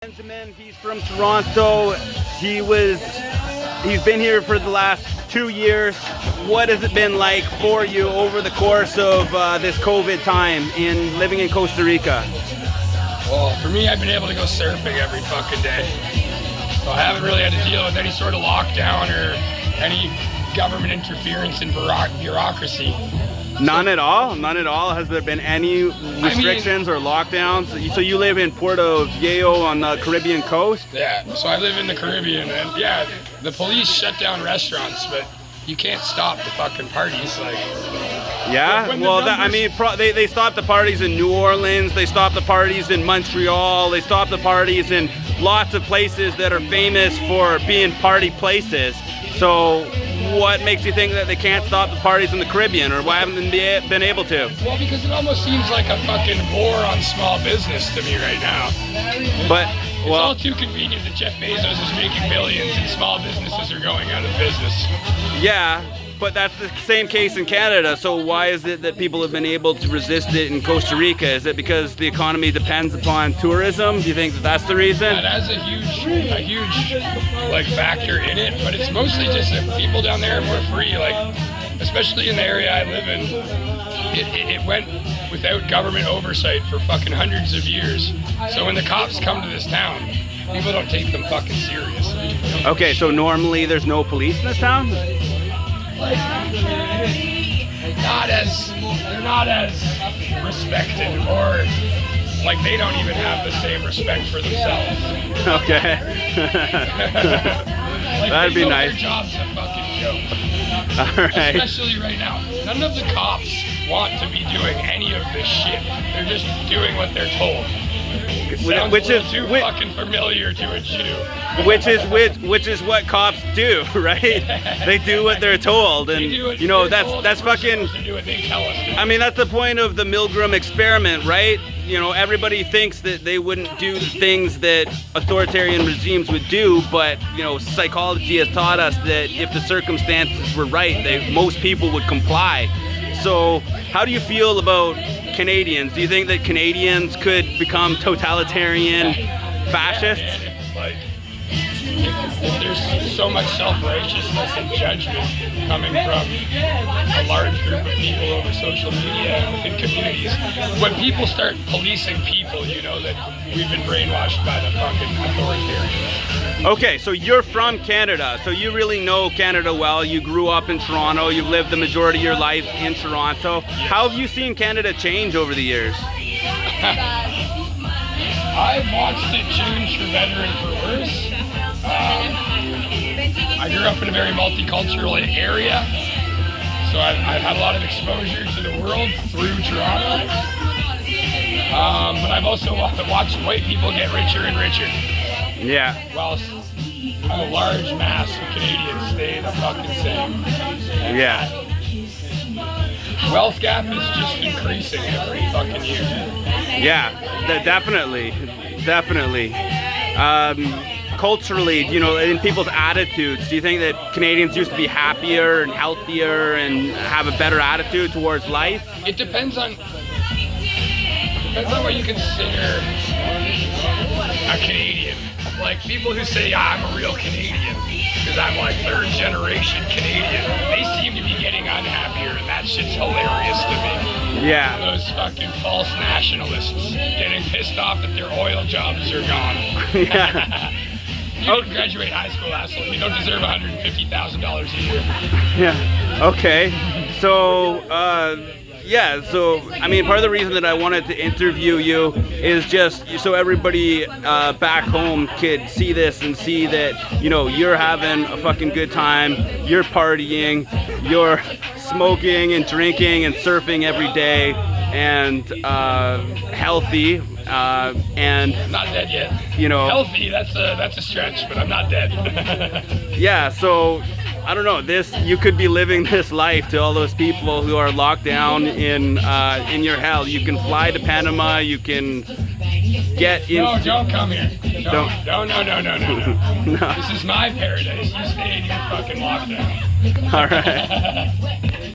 Benjamin, he's from Toronto. He's been here for the last 2 years. What has it been like for you over the course of this COVID time in living in Costa Rica? Well, for me, I've been able to go surfing every fucking day. So I haven't really had to deal with any sort of lockdown or any government interference in bureaucracy. None at all? None at all? Has there been any restrictions or lockdowns? So you live in Puerto Viejo on the Caribbean coast? Yeah, so I live in the Caribbean, and yeah, the police shut down restaurants, but you can't stop the fucking parties. Like, yeah, well, they stopped the parties in New Orleans, they stopped the parties in Montreal, they stopped the parties in lots of places that are famous for being party places. So what makes you think that they can't stop the parties in the Caribbean, or why haven't they been able to? Well, because it almost seems like a fucking war on small business to me right now. It's all too convenient that Jeff Bezos is making billions and small businesses are going out of business. Yeah, but that's the same case in Canada. So why is it that people have been able to resist it in Costa Rica? Is it because the economy depends upon tourism? Do you think that that's the reason? That has a huge like factor in it, but it's mostly just that people down there are more free. Like, especially in the area I live in, it went without government oversight for fucking hundreds of years. So when the cops come to this town, people don't take them fucking seriously. Okay, so normally there's no police in this town? Like, they're not as respected, or like they don't even have the same respect for themselves. Okay. Like, that'd be nice. Their job's a fucking joke. All right. Especially right now. None of the cops want to be doing any of this shit. They're just doing what they're told. Which is too fucking familiar to a Jew. Which is what cops do, right? They do what they're told, and you know that's fucking. Do what they tell us to do. I mean, that's the point of the Milgram experiment, right? You know, everybody thinks that they wouldn't do the things that authoritarian regimes would do, but you know, psychology has taught us that if the circumstances were right, most people would comply. So, how do you feel about Canadians? Do you think that Canadians could become totalitarian fascists? If there's so much self-righteousness and judgment coming from a large group of people over social media and within communities, when people start policing people, you know that we've been brainwashed by the fucking authoritarians. Okay, so you're from Canada, so you really know Canada well. You grew up in Toronto, you've lived the majority of your life in Toronto. Yes. How have you seen Canada change over the years? I've watched it change for better and for worse. I grew up in a very multicultural area, so I've had a lot of exposure to the world through Toronto. But I've also watched white people get richer and richer. Yeah. Whilst a large mass of Canadians stay the fucking same. And yeah. Wealth gap is just increasing every fucking year. Yeah, definitely. Culturally, you know, in people's attitudes, do you think that Canadians used to be happier and healthier and have a better attitude towards life? It depends on what you consider a Canadian. Like, people who say, I'm a real Canadian because I'm like third generation Canadian, they seem to be getting unhappier, and that shit's hilarious to me. Yeah. Those fucking false nationalists getting pissed off that their oil jobs are gone. Yeah. You didn't graduate high school, asshole. You don't deserve $150,000 a year. Yeah. Okay. So, yeah, so, I mean, part of the reason that I wanted to interview you is just so everybody back home could see this and see that, you know, you're having a fucking good time, you're partying, you're smoking and drinking and surfing every day, and healthy, and I'm not dead yet. You know, healthy, that's a stretch, but I'm not dead. Yeah, so I don't know, you could be living this life to all those people who are locked down in your hell. You can fly to Panama, you can get in. No, don't come here. No. This is my paradise. You stay in your fucking lockdown. All right.